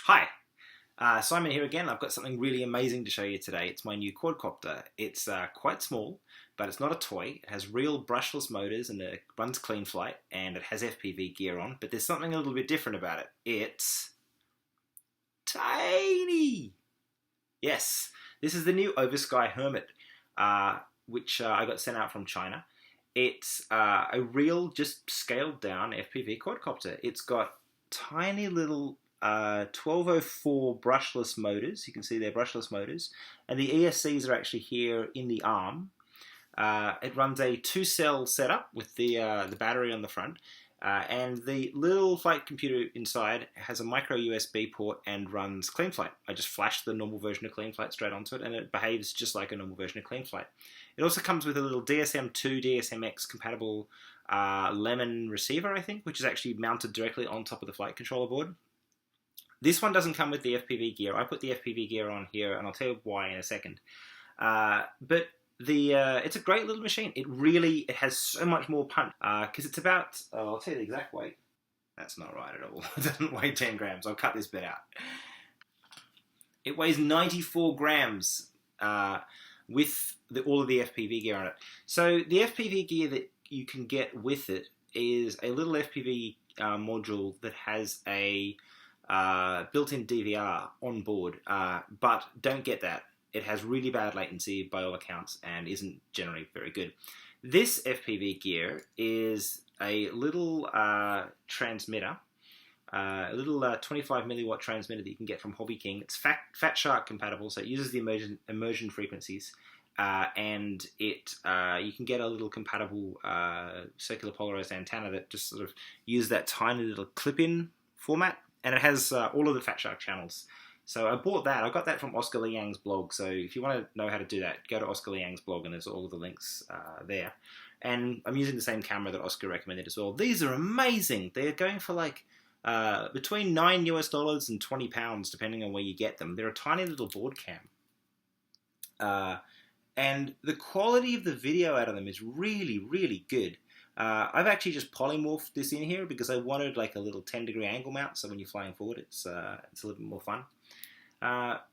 Hi, Simon here again. I've got something really amazing to show you today. It's my new quadcopter. It's quite small, but it's not a toy. It has real brushless motors and it runs clean flight and it has FPV gear on, but there's something a little bit different about it. It's tiny! Yes, this is the new Oversky Hermit, which I got sent out from China. It's a real, just scaled down FPV quadcopter. It's got tiny little 1204 brushless motors. You can see they're brushless motors, and the ESCs are actually here in the arm. It runs a 2-cell setup with the battery on the front, and the little flight computer inside has a micro USB port and runs CleanFlight. I just flashed the normal version of CleanFlight straight onto it, and it behaves just like a normal version of CleanFlight. It also comes with a little DSM-2 DSMX compatible Lemon receiver, I think, which is actually mounted directly on top of the flight controller board. This one doesn't come with the FPV gear. I put the FPV gear on here, and I'll tell you why in a second. But it's a great little machine. It has so much more punch because it's about. I'll tell you the exact weight. That's not right at all. It doesn't weigh 10 grams. I'll cut this bit out. It weighs 94 grams with all of the FPV gear on it. So the FPV gear that you can get with it is a little FPV module that has a built-in DVR on board, but don't get that. It has really bad latency by all accounts and isn't generally very good. This FPV gear is a little transmitter, a little 25 milliwatt transmitter that you can get from Hobby King. It's Fat Shark compatible, so it uses the immersion frequencies, and you can get a little compatible circular polarized antenna that just sort of uses that tiny little clip-in format. And it has all of the Fat Shark channels. So I bought that. I got that from Oscar Liang's blog. So if you want to know how to do that, go to Oscar Liang's blog and there's all of the links there. And I'm using the same camera that Oscar recommended as well. These are amazing. They're going for like between $9 US and £20, depending on where you get them. They're a tiny little board cam. And the quality of the video out of them is really, really good. I've actually just polymorphed this in here because I wanted like a little 10-degree angle mount, so when you're flying forward, it's a little bit more fun.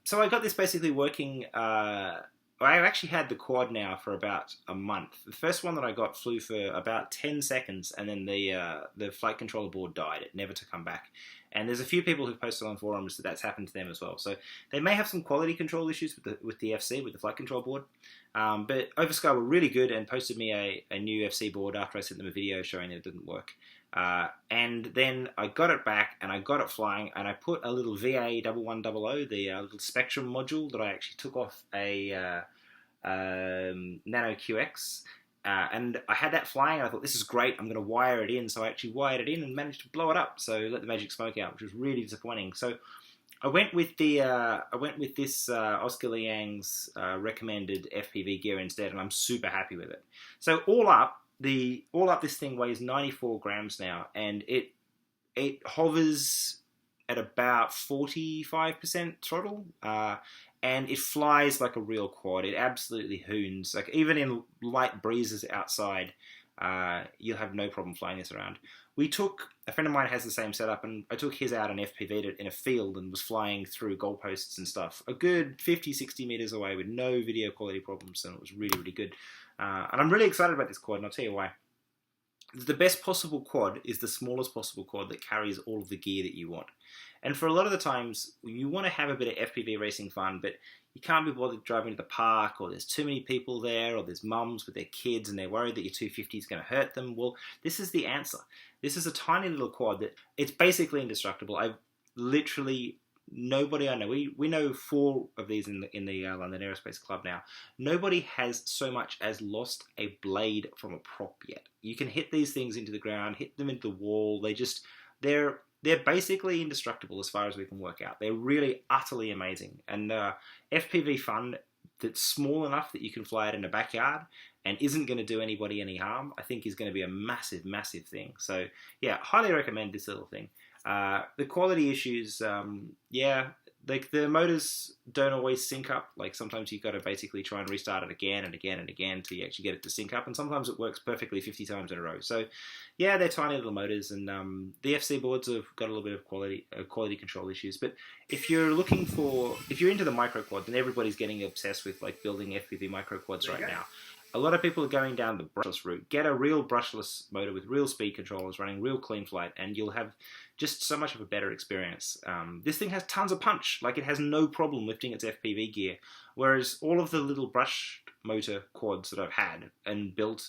So I got this basically working. I've actually had the quad now for about a month. The first one that I got flew for about 10 seconds, and then the flight controller board died, never to come back. And there's a few people who posted on forums that that's happened to them as well. So they may have some quality control issues with the FC, with the flight control board. But Oversky were really good and posted me a new FC board after I sent them a video showing that it didn't work. And then I got it back and I got it flying, and I put a little VA1100, the little Spectrum module that I actually took off a Nano QX. And I had that flying, and I thought, this is great, I'm going to wire it in. So I actually wired it in and managed to blow it up, so let the magic smoke out, which was really disappointing. So I went with this Oscar Liang's recommended FPV gear instead, and I'm super happy with it. So all up, this thing weighs 94 grams now, and it hovers at about 45% throttle. And it flies like a real quad. It absolutely hoons. Like even in light breezes outside, you'll have no problem flying this around. A friend of mine has the same setup, and I took his out and FPV'd it in a field and was flying through goalposts and stuff. A good 50, 60 meters away with no video quality problems, and it was really, really good. And I'm really excited about this quad, and I'll tell you why. The best possible quad is the smallest possible quad that carries all of the gear that you want. And for a lot of the times, you want to have a bit of FPV racing fun, but you can't be bothered driving to the park, or there's too many people there, or there's mums with their kids and they're worried that your 250 is going to hurt them. Well, this is the answer. This is a tiny little quad that it's basically indestructible. Nobody I know, we know 4 of these in the London Aerospace Club now. Nobody has so much as lost a blade from a prop yet. You can hit these things into the ground, hit them into the wall. They're basically indestructible as far as we can work out. They're really utterly amazing. And FPV fun that's small enough that you can fly it in a backyard and isn't going to do anybody any harm, I think is going to be a massive, massive thing. So yeah, highly recommend this little thing. The quality issues, like the motors don't always sync up. Like sometimes you've got to basically try and restart it again and again and again till you actually get it to sync up. And sometimes it works perfectly 50 times in a row. So yeah, they're tiny little motors, and the FC boards have got a little bit of quality control issues. But if you're into the micro quad, then everybody's getting obsessed with like building FPV micro quads right now. A lot of people are going down the brushless route. Get a real brushless motor with real speed controllers running real clean flight, and you'll have just so much of a better experience. This thing has tons of punch. Like, it has no problem lifting its FPV gear, whereas all of the little brushed motor quads that I've had and built,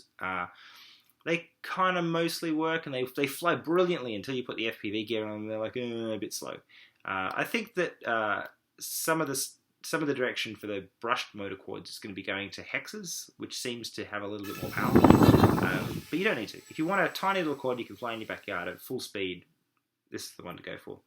they kind of mostly work, and they fly brilliantly until you put the FPV gear on, and they're like, a bit slow. I think that some of the direction for the brushed motor quads is going to be going to hexes, which seems to have a little bit more power. But you don't need to. If you want a tiny little quad you can fly in your backyard at full speed, this is the one to go for.